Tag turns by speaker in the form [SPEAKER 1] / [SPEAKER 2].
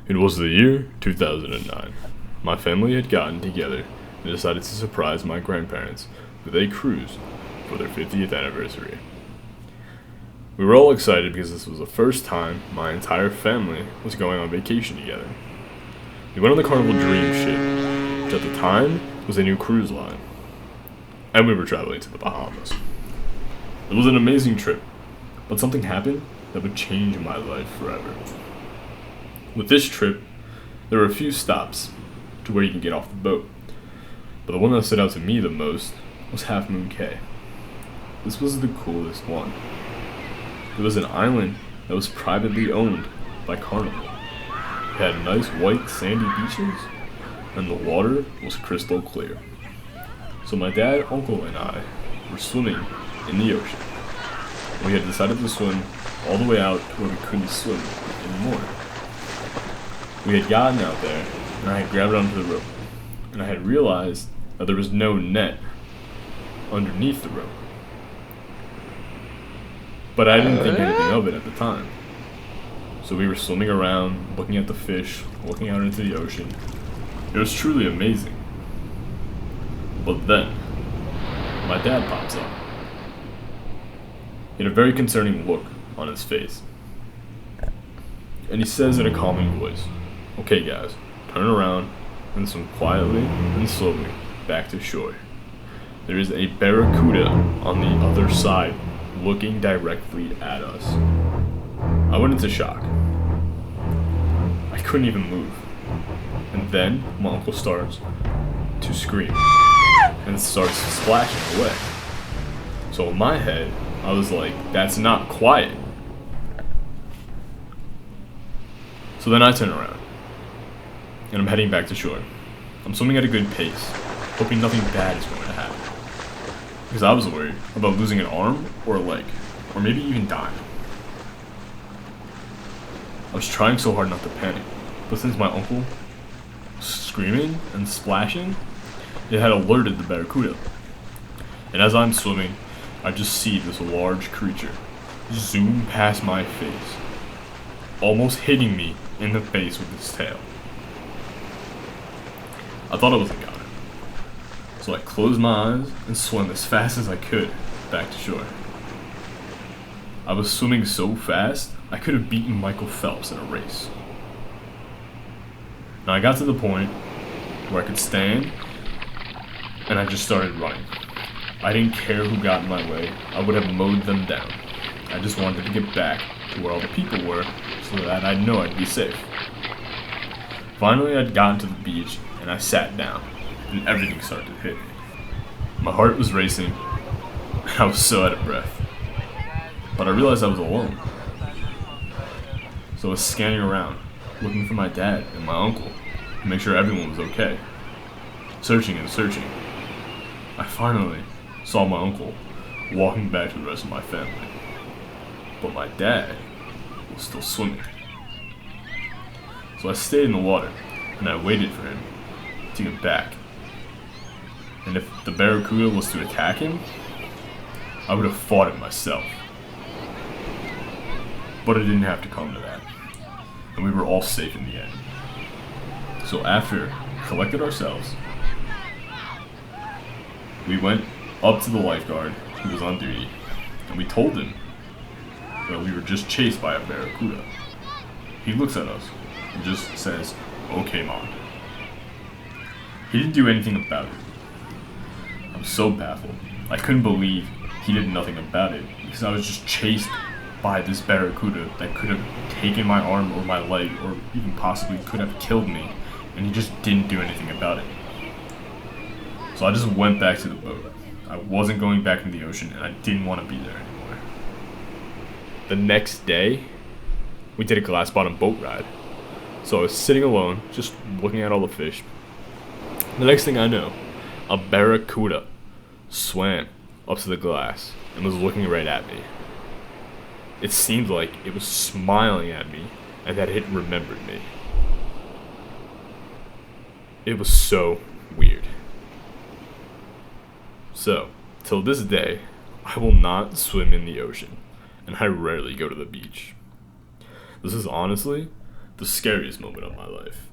[SPEAKER 1] It was the year 2009. My family had gotten together and decided to surprise my grandparents with a cruise for their 50th anniversary. We were all excited because this was the first time my entire family was going on vacation together. We went on the Carnival Dream ship, which at the time was a new cruise line, and we were traveling to the Bahamas. It was an amazing trip, but something happened that would change my life forever. With this trip, there were a few stops to where you can get off the boat, but the one that stood out to me the most was Half Moon Cay. This was the coolest one. It was an island that was privately owned by Carnival. It had nice white sandy beaches, and the water was crystal clear. So my dad, uncle, and I were swimming in the ocean. We had decided to swim all the way out to where we couldn't swim anymore. We had gotten out there, and I had grabbed onto the rope, and I had realized that there was no net underneath the rope. But I didn't think anything of it at the time. So we were swimming around, looking at the fish, looking out into the ocean. It was truly amazing. But then, my dad pops up. He had a very concerning look on his face. And he says in a calming voice, "Okay guys, turn around and swim quietly and slowly back to shore. There is a barracuda on the other side looking directly at us." I went into shock. I couldn't even move. And then my uncle starts to scream and starts splashing away. So in my head, I was like, that's not quiet. So then I turn around and I'm heading back to shore. I'm swimming at a good pace, hoping nothing bad is going to happen. Because I was worried about losing an arm or a leg, or maybe even dying. I was trying so hard not to panic, but since my uncle was screaming and splashing, it had alerted the barracuda. And as I'm swimming, I just see this large creature zoom past my face, almost hitting me in the face with its tail. I thought I was a god. So I closed my eyes and swam as fast as I could back to shore. I was swimming so fast, I could have beaten Michael Phelps in a race. Now I got to the point where I could stand, and I just started running. I didn't care who got in my way, I would have mowed them down. I just wanted to get back to where all the people were, so that I'd know I'd be safe. Finally, I'd gotten to the beach, and I sat down, and everything started to hit me. My heart was racing, and I was so out of breath. But I realized I was alone. So I was scanning around, looking for my dad and my uncle, to make sure everyone was okay. Searching and searching. I finally saw my uncle walking back to the rest of my family. But my dad was still swimming. So I stayed in the water, and I waited for him to get back. And if the barracuda was to attack him, I would have fought it myself. But it didn't have to come to that, and we were all safe in the end. So after we collected ourselves, we went up to the lifeguard who was on duty, and we told him that we were just chased by a barracuda. He looks at us and just says, "Okay, Mom." He didn't do anything about it. I was so baffled. I couldn't believe he did nothing about it, because I was just chased by this barracuda that could have taken my arm or my leg, or even possibly could have killed me, and he just didn't do anything about it. So I just went back to the boat. I wasn't going back in the ocean, and I didn't want to be there anymore. The next day, we did a glass bottom boat ride. So I was sitting alone, just looking at all the fish. The next thing I know, a barracuda swam up to the glass and was looking right at me. It seemed like it was smiling at me and that it remembered me. It was so weird. So, till this day, I will not swim in the ocean, and I rarely go to the beach. This is honestly the scariest moment of my life.